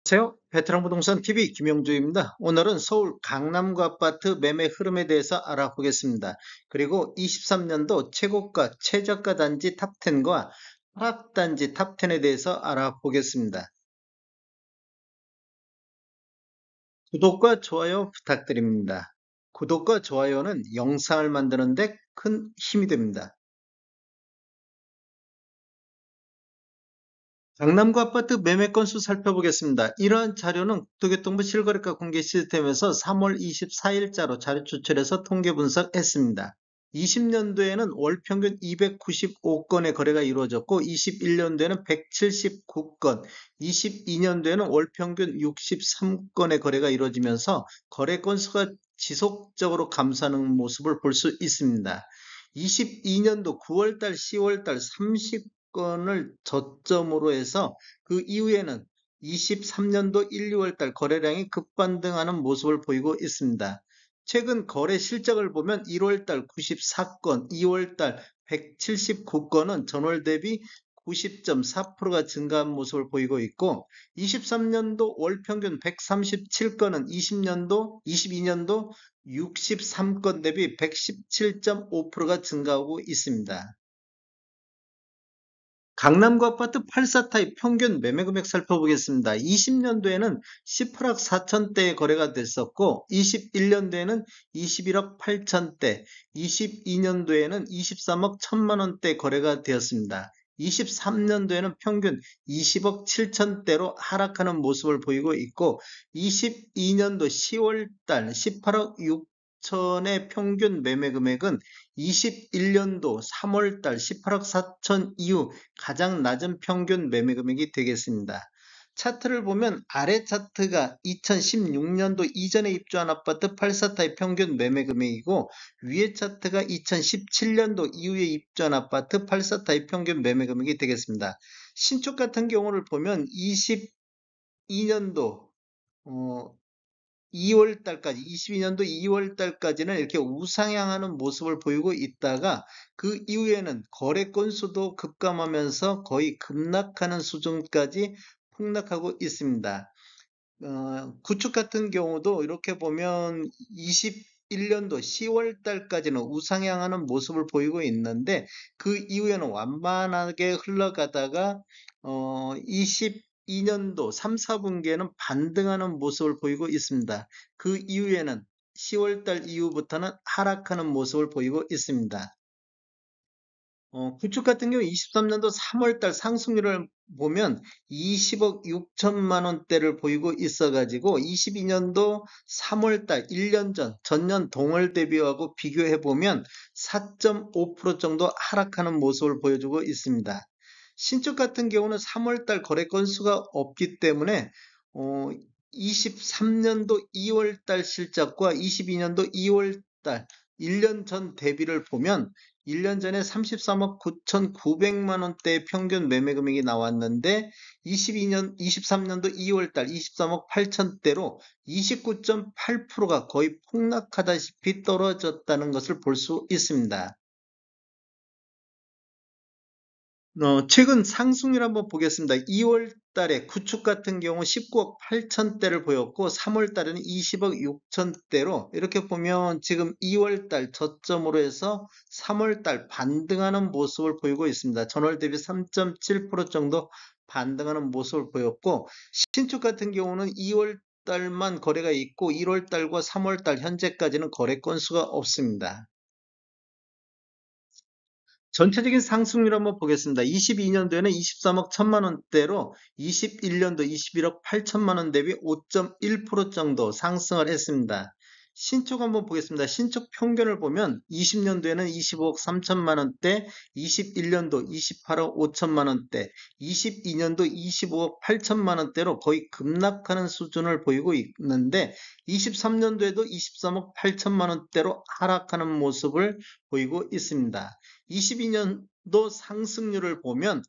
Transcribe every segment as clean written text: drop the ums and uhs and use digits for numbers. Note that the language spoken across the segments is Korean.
안녕하세요. 베테랑 부동산 TV 김영주입니다. 오늘은 서울 강남구 아파트 매매 흐름에 대해서 알아보겠습니다. 그리고 23년도 최고가 최저가 단지 탑10과 하락 단지 탑10에 대해서 알아보겠습니다. 구독과 좋아요 부탁드립니다. 구독과 좋아요는 영상을 만드는데 큰 힘이 됩니다. 강남구 아파트 매매 건수 살펴보겠습니다. 이러한 자료는 국토교통부 실거래가 공개 시스템에서 3월 24일자로 자료 추출해서 통계 분석했습니다. 20년도에는 월 평균 295건의 거래가 이루어졌고 21년도에는 179건, 22년도에는 월 평균 63건의 거래가 이루어지면서 거래 건수가 지속적으로 감소하는 모습을 볼 수 있습니다. 22년도 9월달, 10월달 30건을 저점으로 해서 그 이후에는 23년도 1, 2월달 거래량이 급반등하는 모습을 보이고 있습니다. 최근 거래 실적을 보면 1월달 94건, 2월달 179건은 전월 대비 90.4%가 증가한 모습을 보이고 있고 23년도 월 평균 137건은 22년도 63건 대비 117.5%가 증가하고 있습니다. 강남구 아파트 84타입 평균 매매금액 살펴보겠습니다. 20년도에는 18억 4천대의 거래가 됐었고 21년도에는 21억 8천대, 22년도에는 23억 1천만 원대 거래가 되었습니다. 23년도에는 평균 20억 7천대로 하락하는 모습을 보이고 있고 22년도 10월달 18억 6천의 평균 매매 금액은 21년도 3월달 18억 4천 이후 가장 낮은 평균 매매 금액이 되겠습니다. 차트를 보면 아래 차트가 2016년도 이전에 입주한 아파트 84타입 평균 매매 금액이고 위에 차트가 2017년도 이후에 입주한 아파트 84타입 평균 매매 금액이 되겠습니다. 신축 같은 경우를 보면 22년도 2월 달까지, 22년도 2월 달까지는 이렇게 우상향하는 모습을 보이고 있다가 그 이후에는 거래 건수도 급감하면서 거의 급락하는 수준까지 폭락하고 있습니다. 구축 같은 경우도 이렇게 보면 21년도 10월 달까지는 우상향하는 모습을 보이고 있는데 그 이후에는 완만하게 흘러가다가 22년도 3, 4분기에는 반등하는 모습을 보이고 있습니다. 그 이후에는 10월 달 이후부터는 하락하는 모습을 보이고 있습니다. 구축 같은 경우 23년도 3월달 상승률을 보면 20억 6천만 원대를 보이고 있어가지고 22년도 3월달 1년 전 전년 동월 대비하고 비교해 보면 4.5% 정도 하락하는 모습을 보여주고 있습니다. 신축 같은 경우는 3월달 거래 건수가 없기 때문에 23년도 2월달 실적과 22년도 2월달 1년 전 대비를 보면 1년 전에 33억 9,900만 원대의 평균 매매 금액이 나왔는데 23년도 2월 달 23억 8천대로 29.8%가 거의 폭락하다시피 떨어졌다는 것을 볼 수 있습니다. 최근 상승률 한번 보겠습니다. 2월 달에 구축 같은 경우 19억 8천대를 보였고 3월 달에는 20억 6천대로 이렇게 보면 지금 2월 달 저점으로 해서 3월 달 반등하는 모습을 보이고 있습니다. 전월 대비 3.7% 정도 반등하는 모습을 보였고 신축 같은 경우는 2월 달만 거래가 있고 1월 달과 3월 달 현재까지는 거래 건수가 없습니다. 전체적인 상승률 한번 보겠습니다. 22년도에는 23억 1천만 원대로 21년도 21억 8천만 원 대비 5.1% 정도 상승을 했습니다. 신축 한번 보겠습니다. 신축 평균을 보면 20년도에는 25억 3천만 원대, 21년도 28억 5천만 원대, 22년도 25억 8천만 원대로 거의 급락하는 수준을 보이고 있는데 23년도에도 23억 8천만 원대로 하락하는 모습을 보이고 있습니다. 22년도 상승률을 보면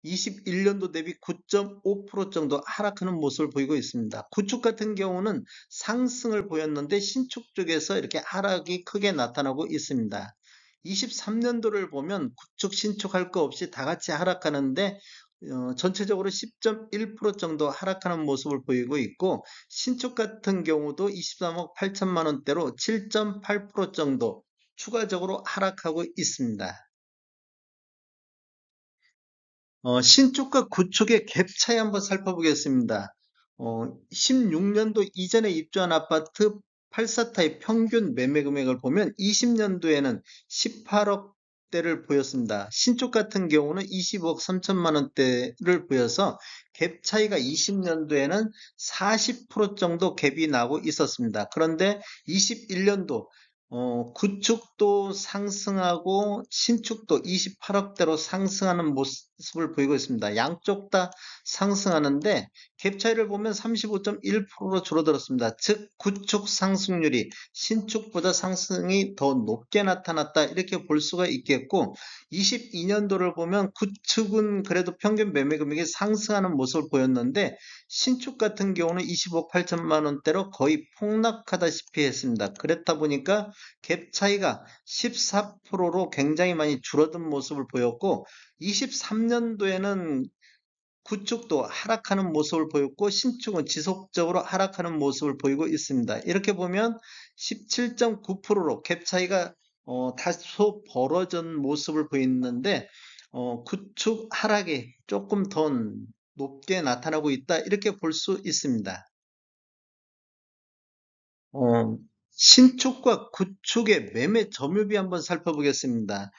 21년도 대비 9.5% 정도 하락하는 모습을 보이고 있습니다. 구축 같은 경우는 상승을 보였는데 신축 쪽에서 이렇게 하락이 크게 나타나고 있습니다. 23년도를 보면 구축, 신축 할 거 없이 다 같이 하락하는데 전체적으로 10.1% 정도 하락하는 모습을 보이고 있고 신축 같은 경우도 23억 8천만 원대로 7.8% 정도 추가적으로 하락하고 있습니다. 신축과 구축의 갭 차이 한번 살펴보겠습니다. 16년도 이전에 입주한 아파트 84타입 평균 매매 금액을 보면 20년도에는 18억대를 보였습니다. 신축 같은 경우는 20억 3천만 원대를 보여서 갭 차이가 20년도에는 40% 정도 갭이 나고 있었습니다. 그런데 21년도 구축도 상승하고 신축도 28억대로 상승하는 모습을 보이고 있습니다. 양쪽 다 상승하는데 갭 차이를 보면 35.1%로 줄어들었습니다. 즉 구축 상승률이 신축보다 상승이 더 높게 나타났다 이렇게 볼 수가 있겠고 22년도를 보면 구축은 그래도 평균 매매 금액이 상승하는 모습을 보였는데 신축 같은 경우는 20억 8천만 원대로 거의 폭락하다시피 했습니다. 그렇다 보니까 갭 차이가 14%로 굉장히 많이 줄어든 모습을 보였고 23년도에는 구축도 하락하는 모습을 보였고 신축은 지속적으로 하락하는 모습을 보이고 있습니다. 이렇게 보면 17.9%로 갭 차이가 다소 벌어진 모습을 보이는데 구축 하락이 조금 더 높게 나타나고 있다 이렇게 볼 수 있습니다. 어, 신축과 구축의 매매 점유비 한번 살펴보겠습니다.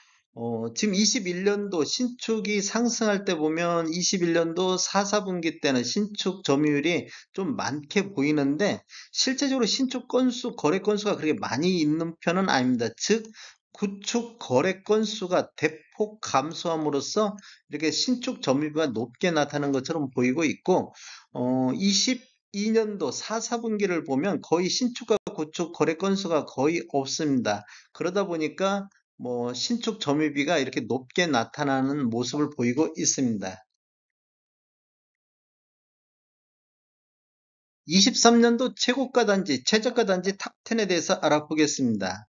지금 21년도 신축이 상승할 때 보면 21년도 4, 4분기 때는 신축 점유율이 좀 많게 보이는데 실제적으로 신축 건수, 거래 건수가 그렇게 많이 있는 편은 아닙니다. 즉, 구축 거래 건수가 대폭 감소함으로써 이렇게 신축 점유비가 높게 나타나는 것처럼 보이고 있고, 22년도 4, 4분기를 보면 거의 신축과 구축 거래 건수가 거의 없습니다. 그러다 보니까 신축 점유비가 이렇게 높게 나타나는 모습을 보이고 있습니다. 23년도 최고가 단지, 최저가 단지 탑10에 대해서 알아보겠습니다.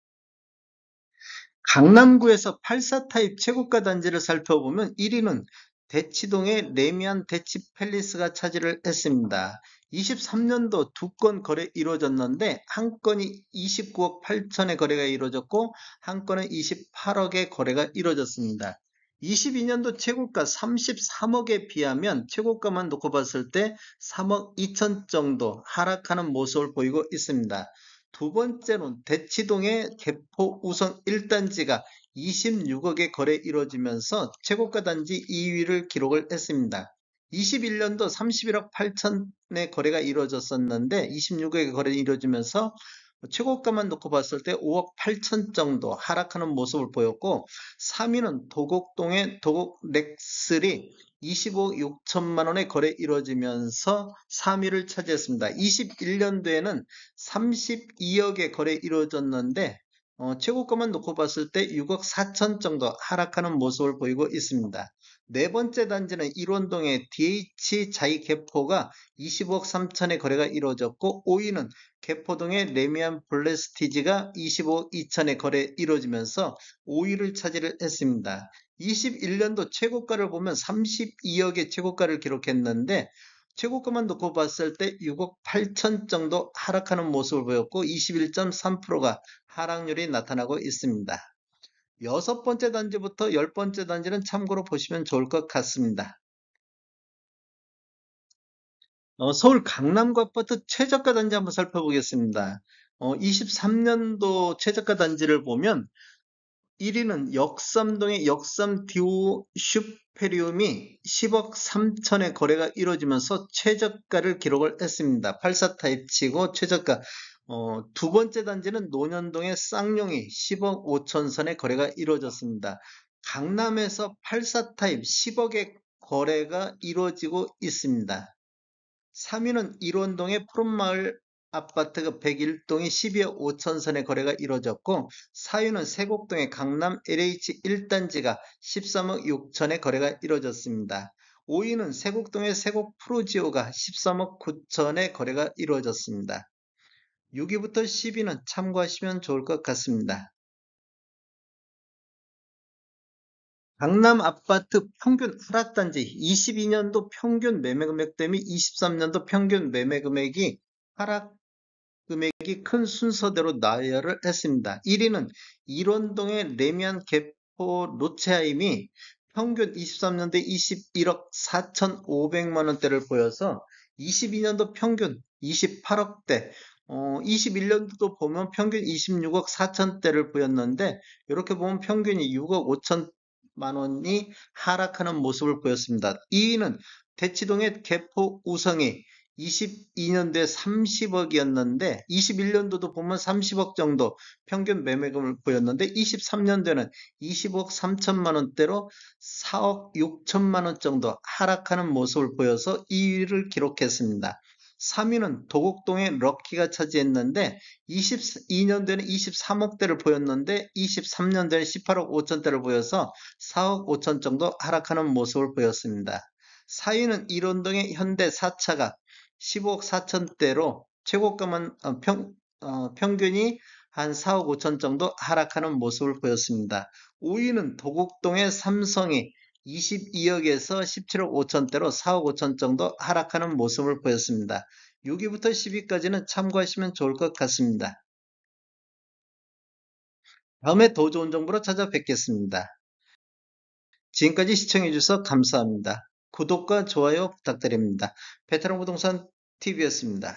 강남구에서 84 타입 최고가 단지를 살펴보면 1위는 대치동의 레미안 대치 팰리스가 차지를 했습니다. 23년도 두 건 거래 이루어졌는데 한 건이 29억 8천의 거래가 이루어졌고 한 건은 28억의 거래가 이루어졌습니다. 22년도 최고가 33억에 비하면 최고가만 놓고 봤을 때 3억 2천 정도 하락하는 모습을 보이고 있습니다. 두 번째는 대치동의 개포 우성 1단지가 26억의 거래 이루어지면서 최고가 단지 2위를 기록을 했습니다. 21년도 31억 8천의 거래가 이루어졌었는데 26억의 거래가 이루어지면서 최고가만 놓고 봤을 때 5억 8천 정도 하락하는 모습을 보였고 3위는 도곡동의 도곡 넥슬이 25억 6천만 원의 거래 이루어지면서 3위를 차지했습니다. 21년도에는 32억의 거래 이루어졌는데 최고가만 놓고 봤을 때 6억 4천 정도 하락하는 모습을 보이고 있습니다. 네 번째 단지는 일원동의 DH 자이 개포가 20억 3천의 거래가 이루어졌고 5위는 개포동의 레미안 블레스티지가 25억 2천의 거래 이루어지면서 5위를 차지를 했습니다. 21년도 최고가를 보면 32억의 최고가를 기록했는데 최고가만 놓고 봤을 때 6억 8천 정도 하락하는 모습을 보였고 21.3%가 하락률이 나타나고 있습니다. 여섯 번째 단지부터 열 번째 단지는 참고로 보시면 좋을 것 같습니다. 서울 강남구 아파트 최저가 단지 한번 살펴보겠습니다. 23년도 최저가 단지를 보면 1위는 역삼동의 역삼 디오 슈페리움이 10억 3천의 거래가 이루어지면서 최저가를 기록을 했습니다. 84 타입치고 최저가. 두 번째 단지는 논현동의 쌍용이 10억 5천 선의 거래가 이루어졌습니다. 강남에서 84 타입 10억의 거래가 이루어지고 있습니다. 3위는 일원동의 푸른마을 아파트 101동이 12억 5천 선의 거래가 이루어졌고 4위는 세곡동의 강남 LH 1단지가 13억 6천의 거래가 이루어졌습니다. 5위는 세곡동의 세곡 프로지오가 13억 9천의 거래가 이루어졌습니다. 6위부터 10위는 참고하시면 좋을 것 같습니다. 강남 아파트 평균 하락단지 22년도 평균 매매금액 대비 23년도 평균 매매금액이 하락 금액이 큰 순서대로 나열을 했습니다. 1위는 일원동의 레미안 개포 로체하임이 평균 23년도에 21억 4,500만 원대를 보여서 22년도 평균 28억대, 21년도도 보면 평균 26억 4천대를 보였는데 이렇게 보면 평균이 6억 5천만 원이 하락하는 모습을 보였습니다. 2위는 대치동의 개포 우성이 22년도에 30억이었는데 21년도도 보면 30억 정도 평균 매매금을 보였는데 23년도에는 20억 3천만 원대로 4억 6천만 원 정도 하락하는 모습을 보여서 2위를 기록했습니다. 3위는 도곡동의 럭키가 차지했는데 22년도에는 23억대를 보였는데 23년도에는 18억 5천대를 보여서 4억 5천 정도 하락하는 모습을 보였습니다. 4위는 일원동의 현대 4차가 15억 4천대로 최고가만 평균이 한 4억 5천 정도 하락하는 모습을 보였습니다. 5위는 도곡동의 삼성이 22억에서 17억 5천대로 4억 5천 정도 하락하는 모습을 보였습니다. 6위부터 10위까지는 참고하시면 좋을 것 같습니다. 다음에 더 좋은 정보로 찾아뵙겠습니다. 지금까지 시청해주셔서 감사합니다. 구독과 좋아요 부탁드립니다. 베테랑 부동산 TV였습니다.